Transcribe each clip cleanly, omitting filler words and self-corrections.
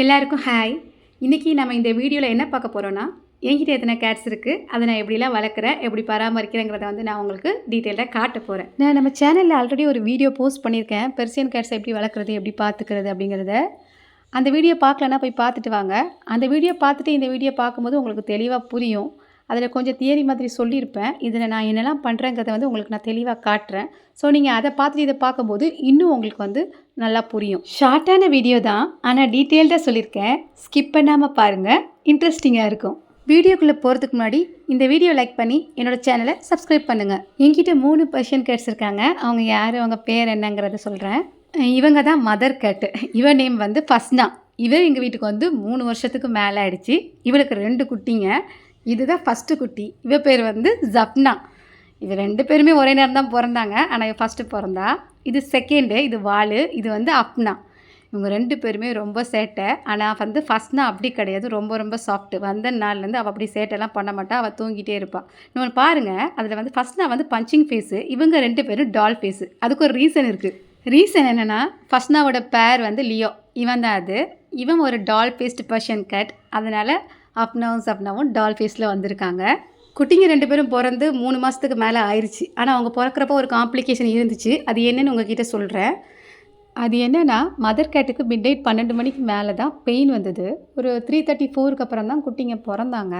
எல்லாருக்கும் ஹாய். இன்றைக்கி நம்ம இந்த வீடியோவில் என்ன பார்க்க போகிறோன்னா, என்கிட்ட எத்தனை கேட்ஸ் இருக்குது, அதை நான் எப்படிலாம் வளர்க்குறேன், எப்படி பராமரிக்கிறேங்கிறத வந்து நான் உங்களுக்கு டீட்டெயிலாக காட்ட போகிறேன். நான் நம்ம சேனலில் ஆல்ரெடி ஒரு வீடியோ போஸ்ட் பண்ணியிருக்கேன், பெர்சியன் கேட்ஸை எப்படி வளர்க்குறது, எப்படி பார்த்துக்கிறது அப்படிங்கிறத. அந்த வீடியோ பார்க்கலன்னா போய் பார்த்துட்டு வாங்க. அந்த வீடியோ பார்த்துட்டு இந்த வீடியோ பார்க்கும்போது உங்களுக்கு தெளிவாக புரியும். அதில் கொஞ்சம் தியரி மாதிரி சொல்லியிருப்பேன். இதில் நான் என்னெல்லாம் பண்ணுறேங்கிறத வந்து உங்களுக்கு நான் தெளிவாக காட்டுறேன். ஸோ நீங்கள் அதை பார்த்துட்டு இதை பார்க்கும்போது இன்னும் உங்களுக்கு வந்து நல்லா புரியும். ஷார்ட்டான வீடியோ தான், ஆனால் டீட்டெயில்டாக சொல்லியிருக்கேன். ஸ்கிப் பண்ணாமல் பாருங்கள், இன்ட்ரெஸ்டிங்காக இருக்கும். வீடியோக்குள்ளே போகிறதுக்கு முன்னாடி இந்த வீடியோ லைக் பண்ணி என்னோடய சேனலை சப்ஸ்கிரைப் பண்ணுங்கள். என்கிட்ட 3 பர்ஷியன் கேட்ஸ் இருக்காங்க. அவங்க யார், அவங்க பேர் என்னங்கிறத சொல்கிறேன். இவங்க தான் மதர் கேட்டு. இவன் நேம் வந்து ஃபஸ்னா. இவர் எங்கள் வீட்டுக்கு வந்து 3 வருஷத்துக்கு மேலே ஆயிடுச்சு. இவளுக்கு 2 குட்டிங்க. இதுதான் ஃபஸ்ட்டு குட்டி. இவ பேர் வந்து ஜப்னா. இது 2 பேருமே ஒரே நேரம் தான் பிறந்தாங்க, ஆனால் இவ ஃபஸ்ட்டு பிறந்தா. இது செகண்டு, இது வாலு. இது வந்து அப்னா. இவங்க 2 பேருமே ரொம்ப சேட்டை. ஆனால் வந்து ஃபஸ்ட்னா அப்படி கிடையாது, ரொம்ப ரொம்ப சாஃப்ட்டு. வந்த நாள்லேருந்து அவள் அப்படி சேட்டைலாம் பண்ண மாட்டாள், அவள் தூங்கிட்டே இருப்பாள். இன்னொன்று பாருங்கள், அதில் வந்து ஃபஸ்ட்னா வந்து பஞ்சிங் ஃபேஸு, இவங்க 2 பேரும் டால் ஃபேஸு. அதுக்கு ஒரு ரீசன் இருக்குது. ரீசன் என்னென்னா, ஃபஸ்ட்னாவோட பேர் வந்து லியோ, இவன் தான் அது. இவன் ஒரு டால் ஃபேஸ்டு பர்ஷியன் கேட். அதனால் அப்னாவும் சப்னாவும் டால் ஃபேஸில் வந்திருக்காங்க. குட்டிங்க 2 பேரும் பிறந்து 3 மாதத்துக்கு மேலே ஆயிடுச்சு. ஆனால் அவங்க பிறக்கிறப்போ ஒரு காம்ப்ளிகேஷன் இருந்துச்சு. அது என்னென்னு உங்ககிட்ட சொல்கிறேன். அது என்னென்னா, மதர் கேட்டுக்கு மிட்நைட் 12 மணிக்கு மேலே தான் பெயின் வந்தது. ஒரு 3:34க்கு அப்புறம் தான் குட்டிங்க பிறந்தாங்க.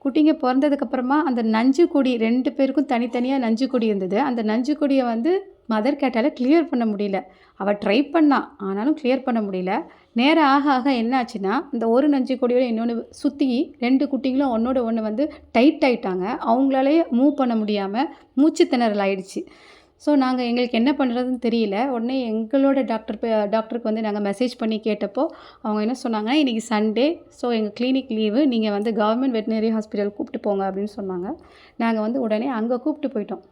குட்டிங்க பிறந்ததுக்கப்புறமா அந்த நஞ்சு கொடி 2 பேருக்கும் தனித்தனியாக நஞ்சு கொடி இருந்தது. அந்த நஞ்சு கொடியை வந்து மதர் கேட்டால் கிளியர் பண்ண முடியல. அவள் ட்ரை பண்ணான், ஆனாலும் கிளியர் பண்ண முடியல. நேரம் ஆக ஆக என்ன ஆச்சுன்னா, இந்த ஒரு நஞ்சு கொடியோட இன்னொன்று சுற்றி 2 குட்டிங்களும் ஒன்றோட ஒன்று வந்து டைட் ஆகிட்டாங்க. அவங்களாலே மூவ் பண்ண முடியாமல் மூச்சு திணறல் ஆயிடுச்சு. ஸோ எங்களுக்கு என்ன பண்ணுறதுன்னு தெரியல. உடனே எங்களோட டாக்டருக்கு வந்து நாங்கள் மெசேஜ் பண்ணி கேட்டப்போ அவங்க என்ன சொன்னாங்கன்னா, இன்றைக்கி சண்டே, ஸோ எங்கள் கிளினிக் லீவு, நீங்கள் வந்து கவர்மெண்ட் வெட்டினரி ஹாஸ்பிட்டல் கூப்பிட்டு போங்க அப்படின்னு சொன்னாங்க. நாங்கள் வந்து உடனே அங்கே கூப்பிட்டு போயிட்டோம்.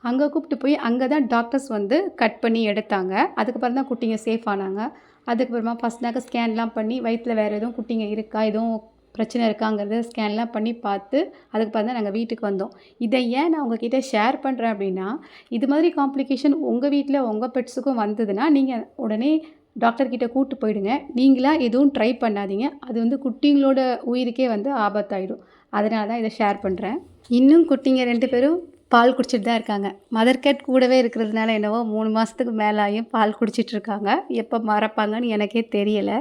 அங்கே கூப்பிட்டு போய் அங்கே தான் டாக்டர்ஸ் வந்து கட் பண்ணி எடுத்தாங்க. அதுக்கப்புறம் தான் குட்டிங்க சேஃப் ஆனாங்க. அதுக்கப்புறமா ஃபஸ்ட்னாக்க ஸ்கேன்லாம் பண்ணி வயிற்றில் வேறு எதுவும் குட்டிங்க இருக்கா, எதுவும் பிரச்சனை இருக்காங்கிறத ஸ்கேன்லாம் பண்ணி பார்த்து அதுக்கப்புறம் தான் நாங்கள் வீட்டுக்கு வந்தோம். இதை ஏன் நான் உங்ககிட்ட ஷேர் பண்ணுறேன் அப்படின்னா, இது மாதிரி காம்ப்ளிகேஷன் உங்கள் வீட்டில் உங்கள் பெட்ஸுக்கும் வந்ததுன்னா நீங்கள் உடனே டாக்டர்கிட்ட கூப்பிட்டு போயிடுங்க. நீங்களாக எதுவும் ட்ரை பண்ணாதீங்க. அது வந்து குட்டிங்களோட உயிருக்கே வந்து ஆபத்தாயிடும். அதனால தான் இதை ஷேர் பண்ணுறேன். இன்னும் குட்டிங்க 2 பேரும் பால் குடிச்சிட்டு தான் இருக்காங்க. மதர் கேட் கூடவே இருக்கிறதுனால என்னவோ 3 மாதத்துக்கு மேலாயும் பால் குடிச்சிட்ருக்காங்க. எப்போ மறப்பாங்கன்னு எனக்கே தெரியலை.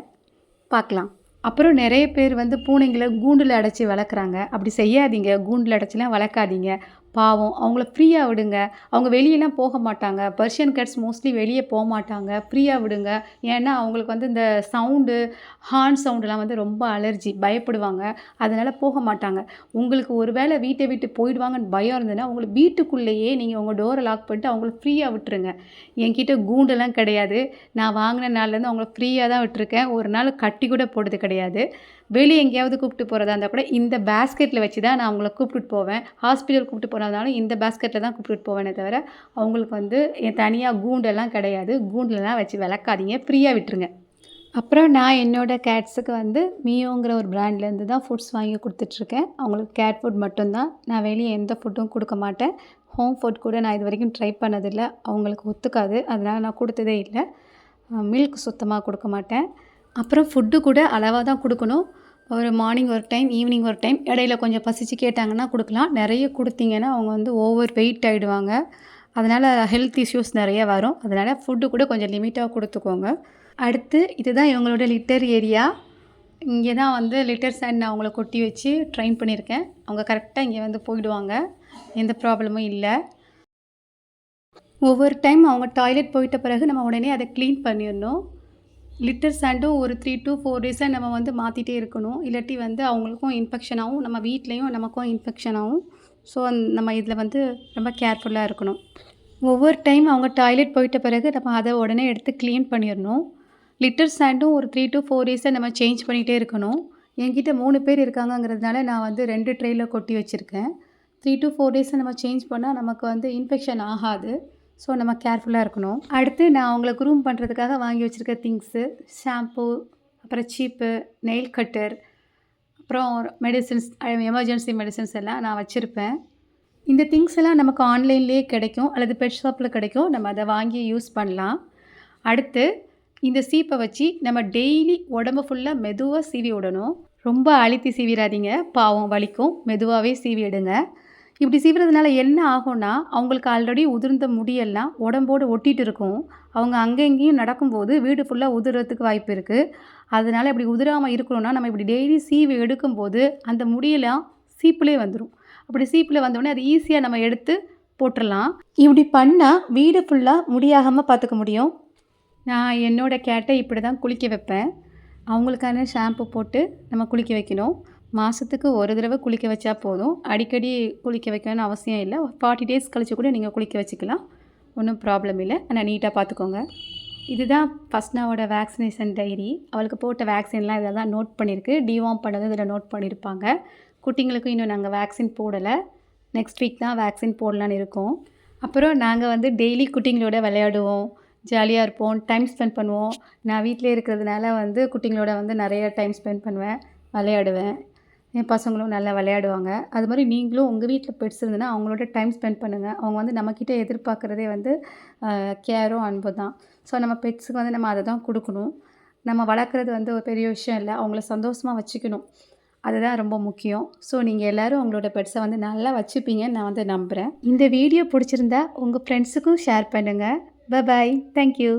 பார்க்கலாம். அப்புறம் நிறைய பேர் வந்து பூனைங்களை கூண்டில் அடைச்சி வளர்க்குறாங்க. அப்படி செய்யாதீங்க. கூண்டில் அடைச்சிலாம் வளர்க்காதீங்க. பாவம், அவங்கள ஃப்ரீயாக விடுங்க. அவங்க வெளியெல்லாம் போக மாட்டாங்க. பர்ஷியன் கேட்ஸ் மோஸ்ட்லி வெளியே போக மாட்டாங்க. ஃப்ரீயாக விடுங்க. ஏன்னா அவங்களுக்கு வந்து இந்த சவுண்டு, ஹார்ன் சவுண்டுலாம் வந்து ரொம்ப அலர்ஜி, பயப்படுவாங்க. அதனால் போக மாட்டாங்க. உங்களுக்கு ஒரு வேளை வீட்டை விட்டு போயிடுவாங்கன்னு பயம் இருந்ததுன்னா, உங்களை வீட்டுக்குள்ளேயே நீங்கள் உங்கள் டோரை லாக் பண்ணிட்டு அவங்கள ஃப்ரீயாக விட்டுருங்க. என்கிட்ட கூண்டெல்லாம் கிடையாது. நான் வாங்கின நாள்லேருந்து அவங்கள ஃப்ரீயாக தான் விட்டுருக்கேன். ஒரு நாள் கட்டி கூட போட்டது கிடையாது. வெளியே எங்கேயாவது கூப்பிட்டு போகிறதா இருந்தால் கூட இந்த பேஸ்கெட்டில் வச்சு தான் நான் அவங்கள கூப்பிட்டுட்டு போவேன். ஹாஸ்பிட்டல் கூப்பிட்டு போனதுனாலும் இந்த பேஸ்கெட்டில் தான் கூப்பிட்டுட்டு போவேனே தவிர, அவங்களுக்கு வந்து தனியாக கூண்டெல்லாம் கிடையாது. கூண்டெல்லாம் வச்சு வளர்க்காதீங்க, ஃப்ரீயாக விட்டுருங்க. அப்புறம் நான் என்னோடய கேட்ஸுக்கு வந்து மியோங்கிற ஒரு பிராண்ட்லேருந்து தான் ஃபுட்ஸ் வாங்கி கொடுத்துட்ருக்கேன். அவங்களுக்கு கேட் ஃபுட் மட்டும்தான். நான் வெளியே எந்த ஃபுட்டும் கொடுக்க மாட்டேன். ஹோம் ஃபுட் கூட நான் இது வரைக்கும் ட்ரை பண்ணதில்லை. அவங்களுக்கு ஒத்துக்காது, அதனால் நான் கொடுத்ததே இல்லை. மில்க் சுத்தமாக கொடுக்க மாட்டேன். அப்புறம் ஃபுட்டு கூட அளவாக தான் கொடுக்கணும். ஒரு மார்னிங் ஒரு டைம், ஈவினிங் ஒரு டைம், இடையில கொஞ்சம் பசிச்சு கேட்டாங்கன்னா கொடுக்கலாம். நிறைய கொடுத்தீங்கன்னா அவங்க வந்து ஓவர் வெயிட் ஆகிடுவாங்க. அதனால் ஹெல்த் இஷ்யூஸ் நிறைய வரும். அதனால் ஃபுட்டு கூட கொஞ்சம் லிமிட்டாக கொடுத்துக்கோங்க. அடுத்து இதுதான் இவங்களோட லிட்டர் ஏரியா. இங்கே தான் வந்து லிட்டர் சாண்ட் நான் அவங்கள கொட்டி வச்சு ட்ரெயின் பண்ணியிருக்கேன். அவங்க கரெக்டாக இங்கே வந்து போயிடுவாங்க. எந்த ப்ராப்ளமும் இல்லை. ஒவ்வொரு டைம் அவங்க டாய்லெட் போயிட்ட பிறகு நம்ம உடனே அதை க்ளீன் பண்ணிடணும். லிட்டர் சாண்டும் ஒரு 3 to 4 டேஸாக நம்ம வந்து மாற்றிட்டே இருக்கணும். இல்லாட்டி வந்து அவங்களுக்கும் இன்ஃபெக்ஷன் ஆகும், நம்ம வீட்லேயும் நமக்கும் இன்ஃபெக்ஷன் ஆகும். ஸோ நம்ம இதில் வந்து ரொம்ப கேர்ஃபுல்லாக இருக்கணும். ஒவ்வொரு டைம் அவங்க டாய்லெட் போயிட்ட பிறகு நம்ம அதை உடனே எடுத்து க்ளீன் பண்ணிடணும். லிட்டர் சாண்டும் ஒரு 3 to 4 டேஸாக நம்ம சேஞ்ச் பண்ணிகிட்டே இருக்கணும். என்கிட்ட 3 பேர் இருக்காங்கங்கிறதுனால நான் வந்து 2 ட்ரேயில் கொட்டி வச்சுருக்கேன். 3 to 4 டேஸை நம்ம சேஞ்ச் பண்ணால் நமக்கு வந்து இன்ஃபெக்ஷன் ஆகாது. ஸோ நம்ம கேர்ஃபுல்லாக இருக்கணும். அடுத்து நான் அவங்கள க்ரூம் பண்ணுறதுக்காக வாங்கி வச்சுருக்க திங்ஸு, ஷாம்பு, அப்புறம் சீப்பு, நெயில் கட்டர், அப்புறம் மெடிசின்ஸ், எமர்ஜென்சி மெடிசின்ஸ் எல்லாம் நான் வச்சுருப்பேன். இந்த திங்ஸ் எல்லாம் நமக்கு ஆன்லைன்லேயே கிடைக்கும் அல்லது பெட் ஷாப்பில் கிடைக்கும். நம்ம அதை வாங்கி யூஸ் பண்ணலாம். அடுத்து இந்த சீப்பை வச்சு நம்ம டெய்லி உடம்பு ஃபுல்லாக மெதுவாக சீவி விடணும். ரொம்ப அழுத்தி சீவிடாதீங்க, பாவம் வலிக்கும். மெதுவாகவே சீவி எடுங்க. இப்படி சீவுறதுனால என்ன ஆகும்னா, அவங்களுக்கு ஆல்ரெடி உதிர்ந்த முடியெல்லாம் உடம்போடு ஒட்டிட்டு இருக்கும். அவங்க அங்கே இங்கேயும் நடக்கும்போது வீடு ஃபுல்லாக உதிர்றதுக்கு வாய்ப்பு இருக்குது. அதனால் இப்படி உதிராமல் இருக்கணும்னா, நம்ம இப்படி டெய்லி சீவி எடுக்கும்போது அந்த முடியெல்லாம் சீப்புலேயே வந்துடும். அப்படி சீப்பில் வந்தோடனே அது ஈஸியாக நம்ம எடுத்து போட்டுடலாம். இப்படி பண்ணால் வீடு ஃபுல்லாக முடியாகாமல் பார்த்துக்க முடியும். நான் என்னோடய கேட்டை இப்படி தான் குளிக்க வைப்பேன். அவங்களுக்கான ஷாம்பு போட்டு நம்ம குளிக்க வைக்கணும். மாதத்துக்கு ஒரு தடவை குளிக்க வச்சா போதும். அடிக்கடி குளிக்க வைக்கணும்னு அவசியம் இல்லை. 40 டேஸ் கழிச்சு கூட நீங்கள் குளிக்க வச்சுக்கலாம். ஒன்றும் ப்ராப்ளம் இல்லை. ஆனால் நீட்டாக பார்த்துக்கோங்க. இதுதான் ஃபஸ்ட்னாவோட வேக்சினேஷன் டைரி. அவளுக்கு போட்ட வேக்சின்லாம் இதில் தான் நோட் பண்ணியிருக்கு. டிவார்ம் பண்ணது இதில் நோட் பண்ணியிருப்பாங்க. குட்டிங்களுக்கும் இன்னும் நாங்கள் வேக்சின் போடலை. நெக்ஸ்ட் வீக் தான் வேக்சின் போடலான்னு இருக்கோம். அப்புறம் நாங்கள் வந்து டெய்லி குட்டிங்களோட விளையாடுவோம், ஜாலியாக இருப்போம், டைம் ஸ்பெண்ட் பண்ணுவோம். நான் வீட்டிலே இருக்கிறதுனால வந்து குட்டிங்களோட வந்து நிறைய டைம் ஸ்பெண்ட் பண்ணுவேன், விளையாடுவேன். என் பசங்களும் நல்லா விளையாடுவாங்க. அது மாதிரி நீங்களும் உங்கள் வீட்டில் பெட்ஸ் இருந்ததுன்னா அவங்களோட டைம் ஸ்பெண்ட் பண்ணுங்கள். அவங்க வந்து நம்மக்கிட்ட எதிர்பார்க்குறதே வந்து கேரும் அன்பு தான். ஸோ நம்ம பெட்ஸுக்கு வந்து நம்ம அதை தான் கொடுக்கணும். நம்ம வளர்க்குறது வந்து ஒரு பெரிய விஷயம் இல்லை. அவங்கள சந்தோஷமாக வச்சுக்கணும். அதுதான் ரொம்ப முக்கியம். ஸோ நீங்கள் எல்லோரும் உங்களோட பெட்ஸை வந்து நல்லா வச்சுப்பீங்கன்னு நான் வந்து நம்புகிறேன். இந்த வீடியோ பிடிச்சிருந்தா உங்கள் ஃப்ரெண்ட்ஸுக்கும் ஷேர் பண்ணுங்கள். Bye bye. தேங்க்யூ.